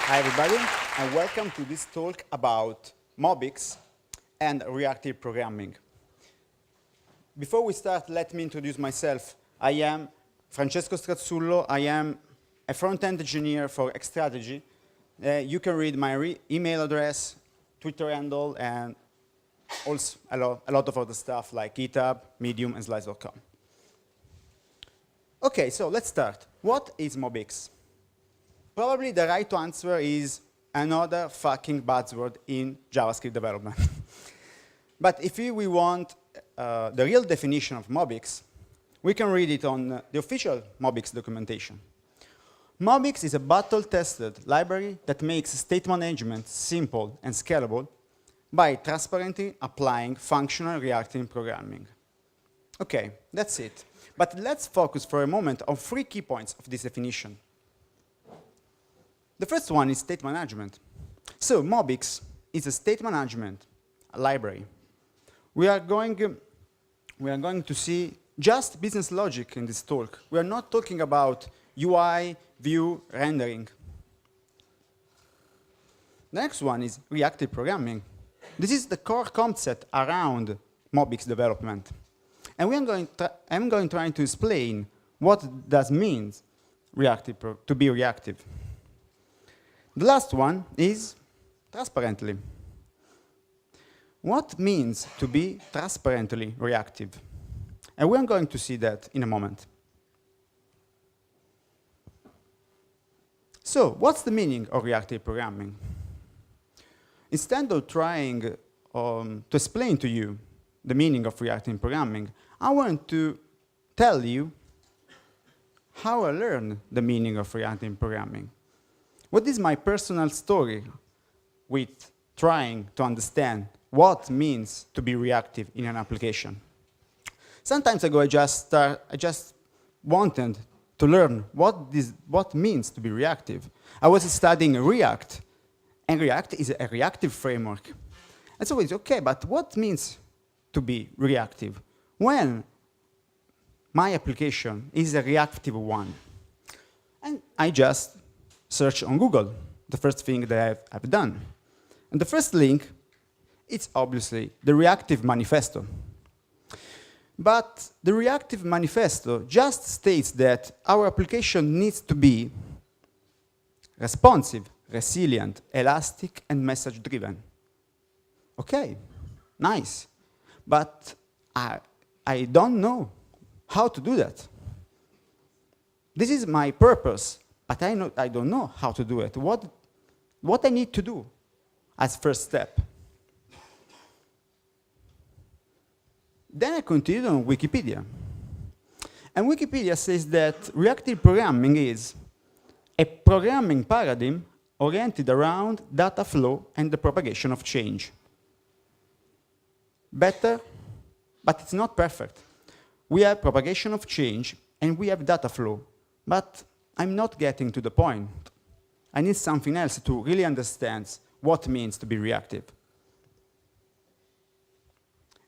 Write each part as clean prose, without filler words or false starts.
Hi everybody, and welcome to this talk about MobX and reactive programming. Before we start, let me introduce myself. I am Francesco Strazzullo. I am a front-end engineer for Strategy. You can read my email address, Twitter handle, and also a lot of other stuff like GitHub, Medium, and Slice.com. Okay, so let's start. What is MobX? Probably the right answer is another fucking buzzword in JavaScript development. But if we want the real definition of MobX, we can read it on the official MobX documentation. MobX is a battle-tested library that makes state management simple and scalable by transparently applying functional reactive programming. Okay, that's it. But let's focus for a moment on 3 key points of this definition. The first one is state management. So MobX is a state management library. We are going to see just business logic in this talk. We are not talking about UI, view, rendering. The next one is reactive programming. This is the core concept around MobX development. And I'm going to try to explain what does mean to be reactive. The last one is transparently. What means to be transparently reactive? And we're going to see that in a moment. So, what's the meaning of reactive programming? Instead of trying to explain to you the meaning of reactive programming, I want to tell you how I learned the meaning of reactive programming. What is my personal story with trying to understand what means to be reactive in an application? Some time ago, I just wanted to learn what means to be reactive. I was studying React, and React is a reactive framework. And so it's okay, but what means to be reactive when my application is a reactive one? And I just search on Google, the first thing that I've done. And the first link, it's obviously the Reactive Manifesto. But the Reactive Manifesto just states that our application needs to be responsive, resilient, elastic, and message-driven. Okay, nice. But I don't know how to do that. This is my purpose. But I don't know how to do it. What I need to do as first step? Then I continued on Wikipedia. And Wikipedia says that reactive programming is a programming paradigm oriented around data flow and the propagation of change. Better, but it's not perfect. We have propagation of change and we have data flow, but I'm not getting to the point. I need something else to really understand what it means to be reactive.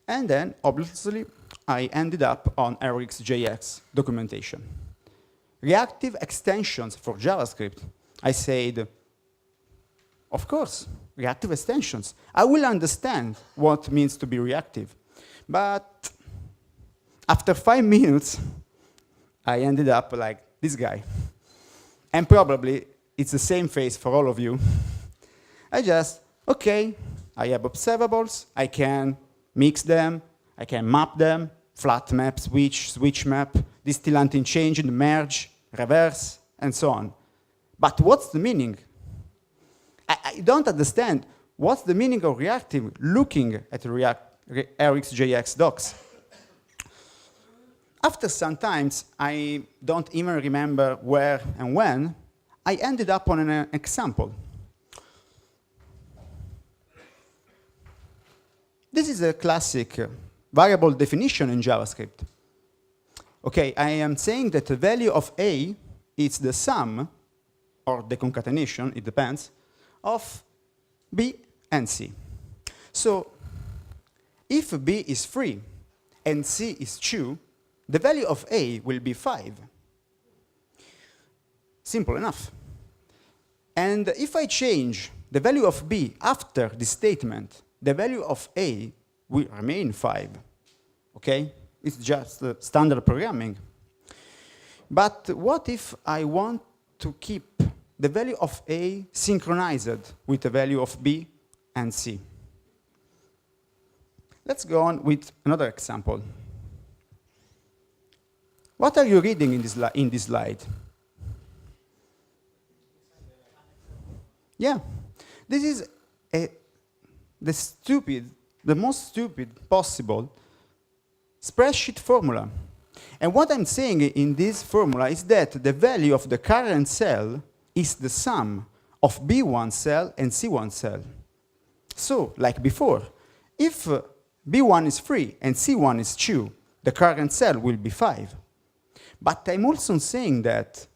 And then, obviously, I ended up on ReactJS documentation. Reactive extensions for JavaScript. I said, of course, reactive extensions. I will understand what it means to be reactive. But after 5 minutes, I ended up like this guy. And probably it's the same face for all of you. I have observables, I can mix them, I can map them, flat map, switch map, distillant in change, merge, reverse, and so on. But what's the meaning? I don't understand what's the meaning of reactive looking at ReactJS docs. After some time, I don't even remember where and when, I ended up on an example. This is a classic variable definition in JavaScript. Okay, I am saying that the value of A is the sum, or the concatenation, it depends, of B and C. So, if B is 3 and C is 2, the value of A will be 5. Simple enough. And if I change the value of b after this statement, the value of a will remain 5. Okay? It's just standard programming. But what if I want to keep the value of a synchronized with the value of b and c? Let's go on with another example. What are you reading in this slide? Yeah, this is the most stupid possible spreadsheet formula. And what I'm saying in this formula is that the value of the current cell is the sum of B1 cell and C1 cell. So, like before, if B1 is 3 and C1 is 2, the current cell will be 5. But I'm also saying that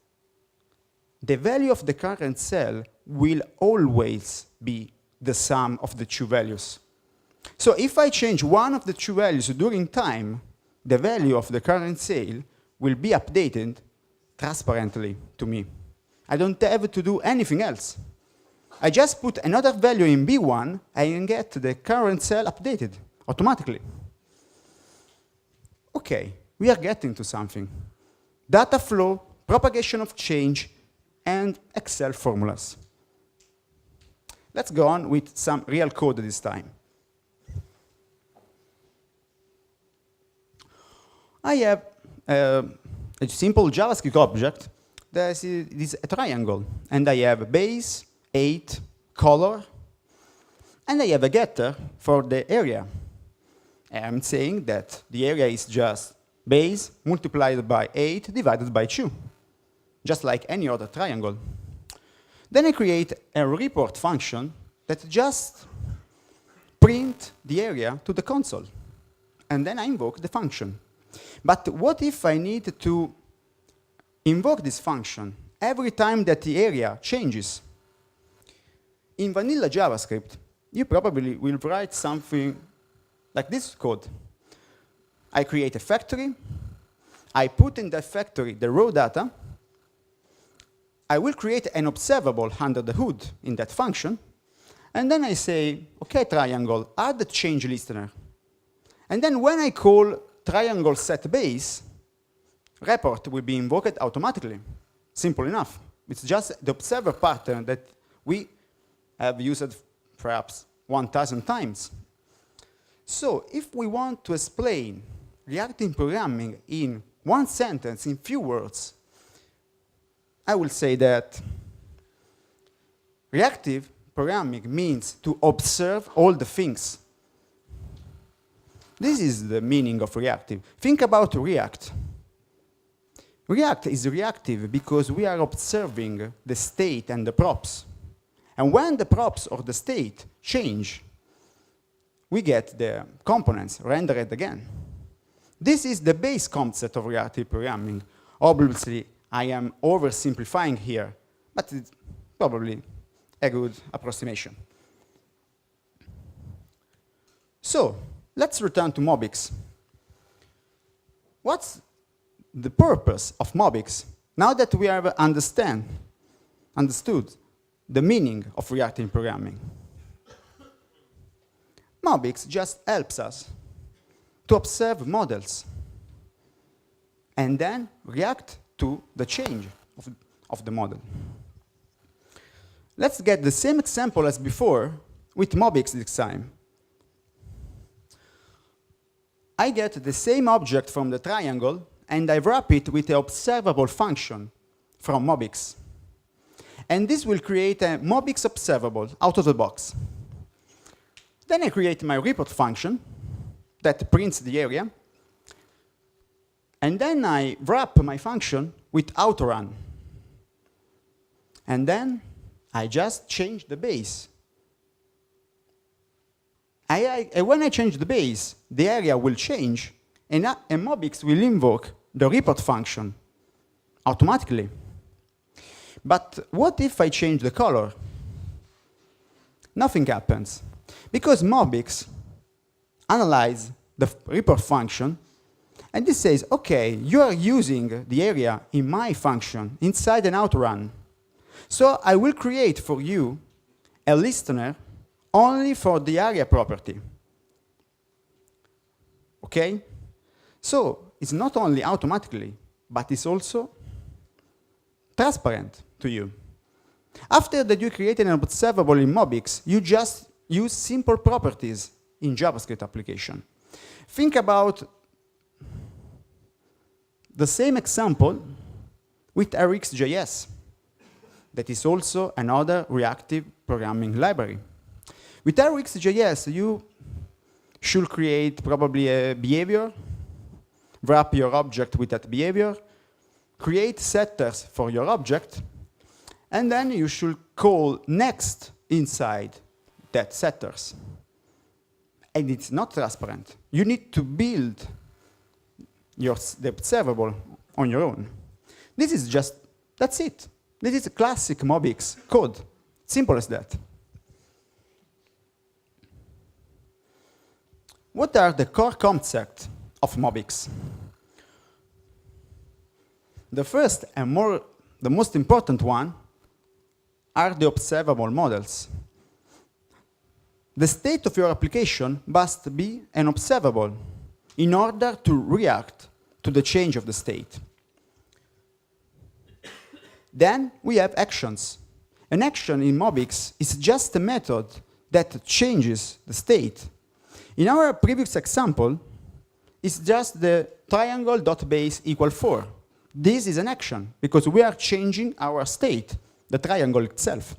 the value of the current cell will always be the sum of the two values. So if I change one of the two values during time, the value of the current cell will be updated transparently to me. I don't have to do anything else. I just put another value in B1 and get the current cell updated automatically. Okay, we are getting to something. Data flow, propagation of change, and Excel formulas. Let's go on with some real code this time. I have a simple JavaScript object that is a triangle, and I have a base, 8, color, and I have a getter for the area. I'm saying that the area is just base multiplied by 8 divided by 2, just like any other triangle. Then I create a report function that just print the area to the console, and then I invoke the function. But what if I need to invoke this function every time that the area changes? In vanilla JavaScript, you probably will write something like this code. I create a factory, I put in that factory the raw data, I will create an observable under the hood in that function, and then I say, okay, triangle, add the change listener. And then when I call triangle set base, report will be invoked automatically. Simple enough. It's just the observer pattern that we have used perhaps 1,000 times. So if we want to explain reactive programming in one sentence, in few words, I will say that reactive programming means to observe all the things. This is the meaning of reactive. Think about React. React is reactive because we are observing the state and the props. And when the props or the state change, we get the components rendered again. This is the base concept of reactive programming. Obviously, I am oversimplifying here, but it's probably a good approximation. So, let's return to MobX. What's the purpose of MobX now that we have understood the meaning of reactive programming? MobX just helps us to observe models and then react to the change of the model. Let's get the same example as before with MobX this time. I get the same object from the triangle and I wrap it with the observable function from MobX. And this will create a MobX observable out of the box. Then I create my report function that prints the area. And then I wrap my function with autorun. And then I just change the base. And when I change the base, the area will change, and MobX will invoke the report function automatically. But what if I change the color? Nothing happens, because MobX analyzes the report function, and this says, okay, you are using the area in my function inside an outrun. So I will create for you a listener only for the area property. Okay? So it's not only automatically, but it's also transparent to you. After that you created an observable in MobX, you just use simple properties in JavaScript application. Think about the same example with ReactJS. That is also another reactive programming library. With ReactJS, you should create probably a behavior, wrap your object with that behavior, create setters for your object, and then you should call next inside that setters. And it's not transparent. You need to build the observable on your own. This is just, that's it. This is a classic MobX code. Simple as that. What are the core concepts of MobX? The first and the most important one are the observable models. The state of your application must be an observable in order to react to the change of the state. Then we have actions. An action in MobX is just a method that changes the state. In our previous example, it's just the triangle.base equal 4. This is an action because we are changing our state, the triangle itself.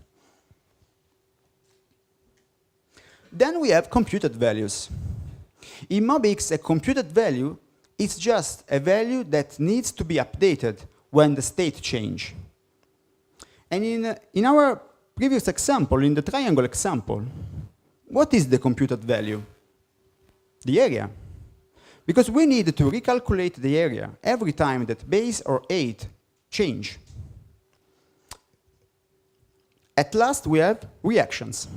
Then we have computed values. In MobX, a computed value is just a value that needs to be updated when the state changes. And in our previous example, in the triangle example, what is the computed value? The area. Because we need to recalculate the area every time that base or 8 change. At last, we have reactions.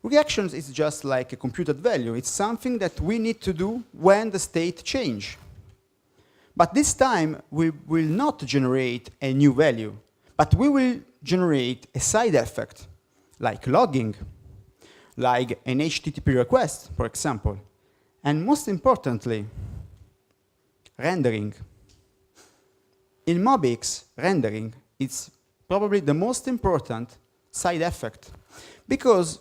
Reactions is just like a computed value. It's something that we need to do when the state changes. But this time, we will not generate a new value, but we will generate a side effect, like logging, like an HTTP request, for example. And most importantly, rendering. In MobX, rendering is probably the most important side effect, because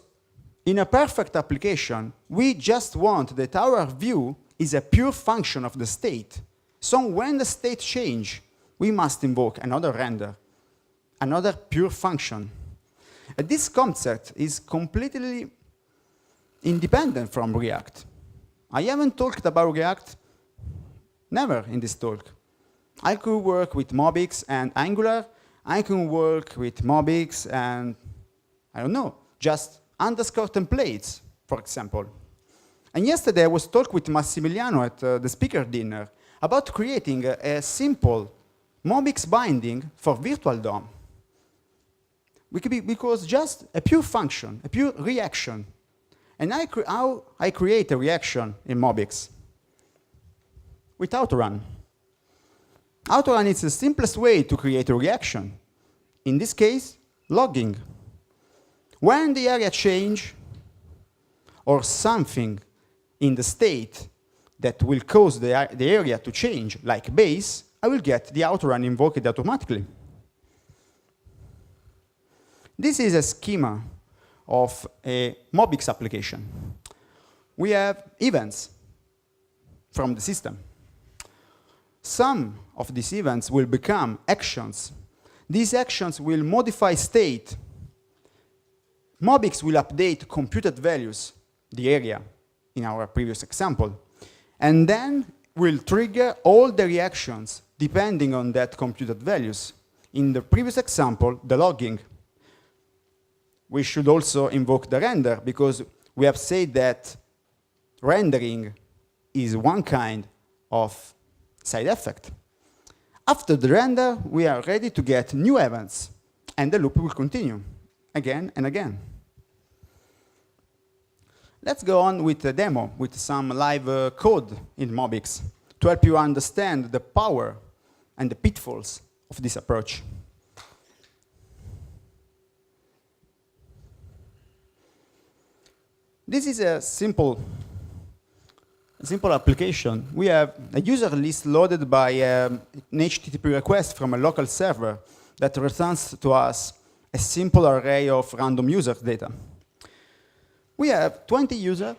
in a perfect application, we just want that our view is a pure function of the state. So when the state changes, we must invoke another render, another pure function. And this concept is completely independent from React. I haven't talked about React, never in this talk. I could work with MobX and Angular. I can work with MobX and, I don't know, just underscore templates, for example. And yesterday I was talking with Massimiliano at the speaker dinner about creating a simple MobX binding for virtual DOM. Because just a pure function, a pure reaction. And how I create a reaction in MobX? With autorun. Autorun is the simplest way to create a reaction. In this case, logging. When the area change, or something in the state that will cause the area to change, like base, I will get the autorun invoked automatically. This is a schema of a MobX application. We have events from the system. Some of these events will become actions. These actions will modify state. MobX will update computed values, the area in our previous example, and then will trigger all the reactions depending on that computed values. In the previous example, the logging. We should also invoke the render because we have said that rendering is one kind of side effect. After the render, we are ready to get new events, and the loop will continue again and again. Let's go on with a demo with some live code in MobX to help you understand the power and the pitfalls of this approach. this is a simple application. We have a user list loaded by an HTTP request from a local server that returns to us a simple array of random user data. We have 20 users.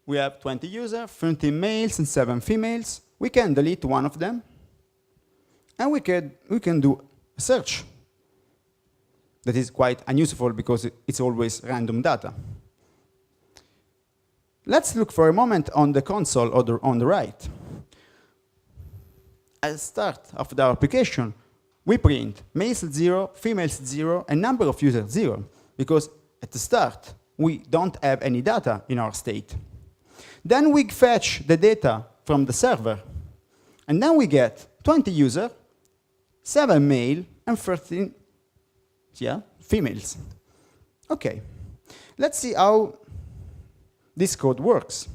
We have 20 users, 30 males and 7 females. We can delete one of them, and we can do a search. That is quite unuseful because it's always random data. Let's look for a moment on the console or on the right. At the start of the application, we print males 0, females 0, and number of users 0, because at the start, we don't have any data in our state. Then we fetch the data from the server, and then we get 20 users, 7 male, and 13 females. Okay, let's see how this code works.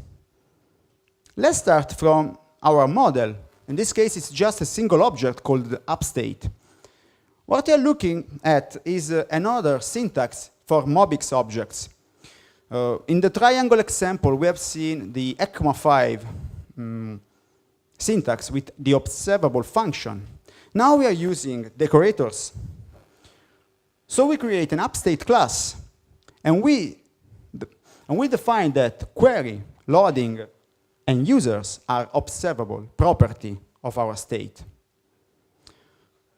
Let's start from our model. In this case, it's just a single object called the upstate. What you're looking at is another syntax for MobX objects. In the triangle example, we have seen the ECMA5 syntax with the observable function. Now we are using decorators. So we create an upstate class, and we define that query, loading, and users are observable property of our state.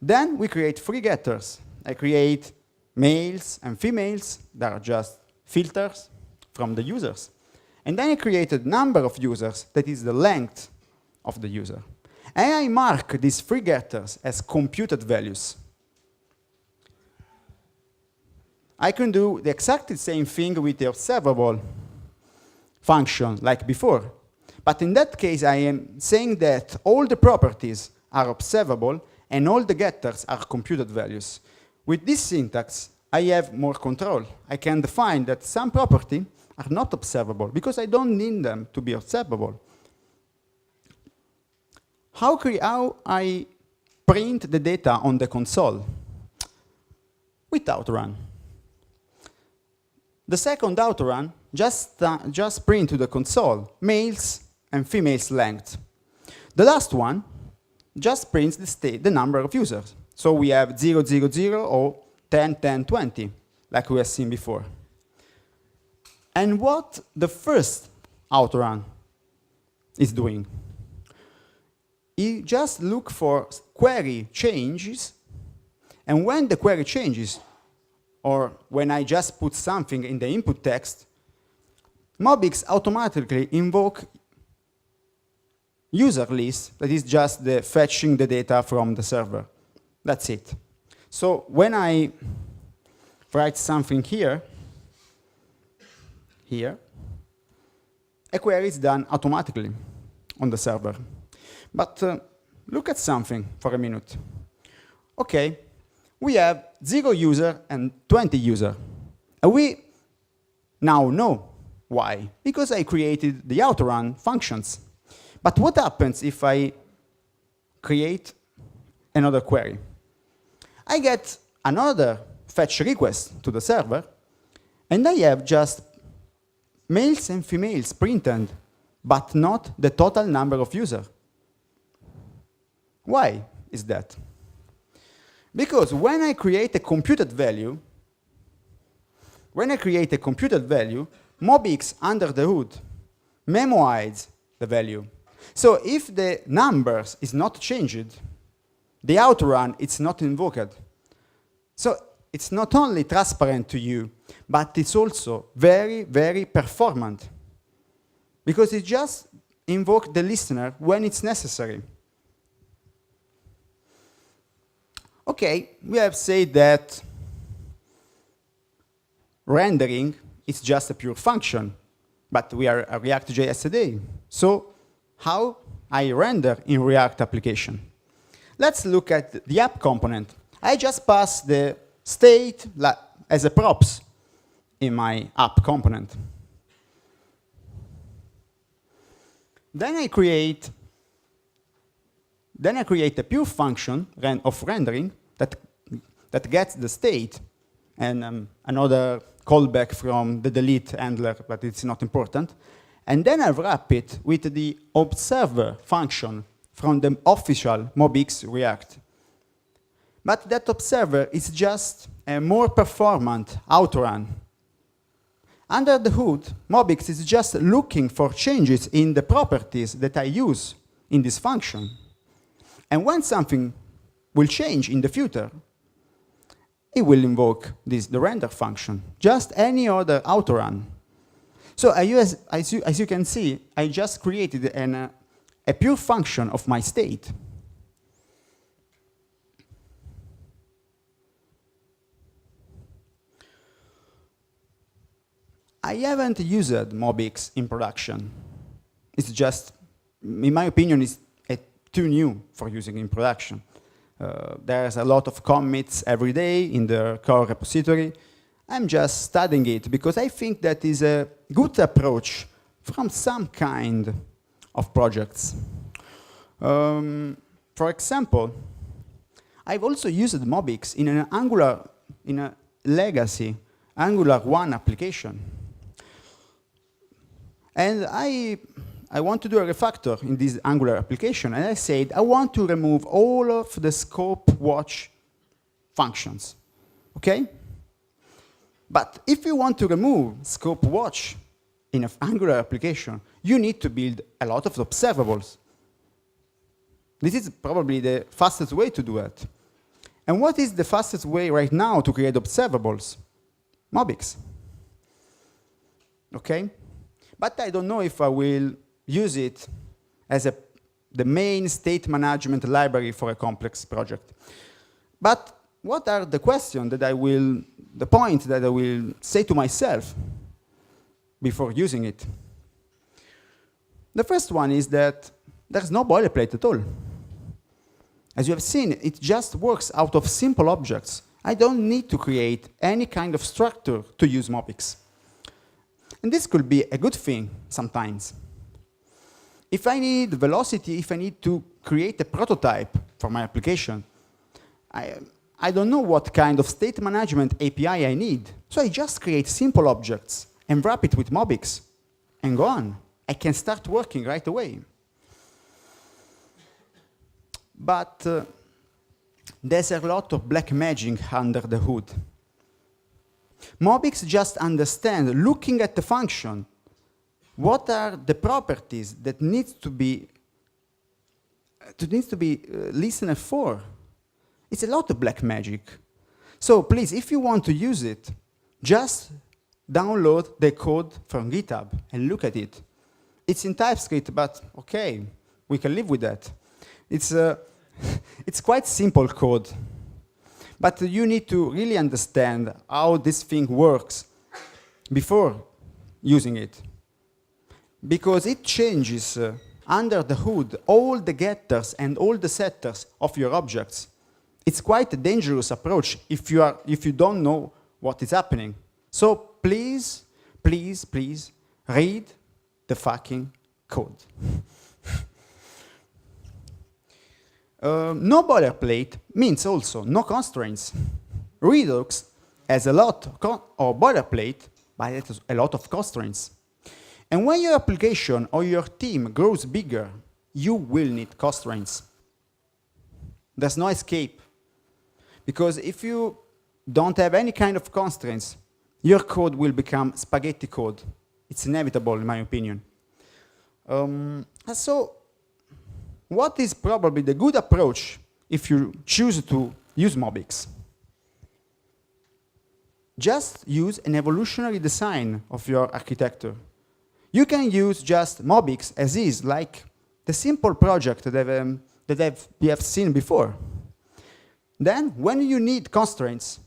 Then we create free getters. I create males and females that are just filters from the users. And then I created number of users, that is the length of the user. And I mark these free getters as computed values. I can do the exactly same thing with the observable function like before. But in that case, I am saying that all the properties are observable and all the getters are computed values. With this syntax, I have more control. I can define that some properties are not observable because I don't need them to be observable. How I print the data on the console? Without run. The second outrun just print to the console males and females length. The last one just prints the number of users. So we have 0, 0, 0, or 10, 10, 20, like we have seen before. And what the first outrun is doing? It just looks for query changes, and when the query changes, or when I just put something in the input text, MobX automatically invoke user list, that is just the fetching the data from the server. That's it. So when I write something here, a query is done automatically on the server. But look at something for a minute. Okay, we have 0 user and 20 user. And we now know why. Because I created the outrun functions. But what happens if I create another query? I get another fetch request to the server, and I have just males and females printed, but not the total number of users. Why is that? Because when I create a computed value, MobX under the hood memoizes the value. So if the numbers is not changed, the outrun is not invoked. So it's not only transparent to you, but it's also very, very performant. Because it just invokes the listener when it's necessary. Okay, we have said that rendering is just a pure function, but we are a ReactJS today. So how I render in React application? Let's look at the app component. I just pass the state as a props in my app component. Then I create a pure function of rendering that gets the state and another callback from the delete handler, but it's not important. And then I wrap it with the observer function from the official MobX React. But that observer is just a more performant outrun. Under the hood, MobX is just looking for changes in the properties that I use in this function. And when something will change in the future, it will invoke the render function, just any other outrun. So as you can see, I just created a pure function of my state. I haven't used MobX in production. It's just, in my opinion, it's too new for using in production. There's a lot of commits every day in the core repository. I'm just studying it because I think that is a good approach from some kind of projects. For example, I've also used MobX in an in a legacy Angular 1 application. And I want to do a refactor in this Angular application, and I said I want to remove all of the scope watch functions, okay? But if you want to remove scope watch in an Angular application, you need to build a lot of observables. This is probably the fastest way to do it. And what is the fastest way right now to create observables? MobX, okay? But I don't know if I will use it as the main state management library for a complex project. But what are the questions that the point that I will say to myself before using it? The first one is that there's no boilerplate at all. As you have seen, it just works out of simple objects. I don't need to create any kind of structure to use MobX. And this could be a good thing sometimes. If I need velocity, if I need to create a prototype for my application, I don't know what kind of state management API I need. So I just create simple objects and wrap it with MobX and go on. I can start working right away. But there's a lot of black magic under the hood. MobX just understands, looking at the function, what are the properties that needs to be listened for. It's a lot of black magic. So please, if you want to use it, just download the code from GitHub and look at it. It's in TypeScript, but okay, we can live with that. It's quite simple code. But you need to really understand how this thing works before using it. Because it changes under the hood all the getters and all the setters of your objects. It's quite a dangerous approach if you don't know what is happening. So please, please, please read the fucking code. No boilerplate means also no constraints. Redux has a lot of boilerplate, but it has a lot of constraints. And when your application or your team grows bigger, you will need constraints. There's no escape. Because if you don't have any kind of constraints, your code will become spaghetti code. It's inevitable, in my opinion. So, what is probably the good approach if you choose to use MobX? Just use an evolutionary design of your architecture. You can use just MobX as is, like the simple project that we have seen before. Then, when you need constraints,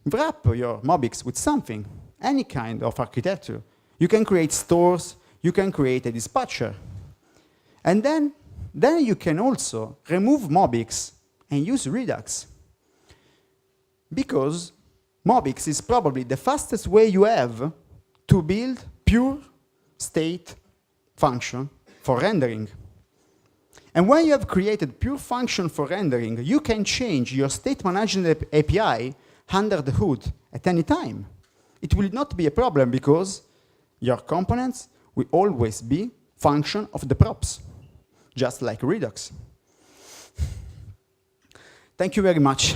wrap your MobX with something, any kind of architecture. You can create stores, you can create a dispatcher. And then you can also remove MobX and use Redux. Because MobX is probably the fastest way you have to build pure state function for rendering. And when you have created pure function for rendering, you can change your state management API under the hood at any time. it will not be a problem because your components will always be function of the props, just like Redux. Thank you very much.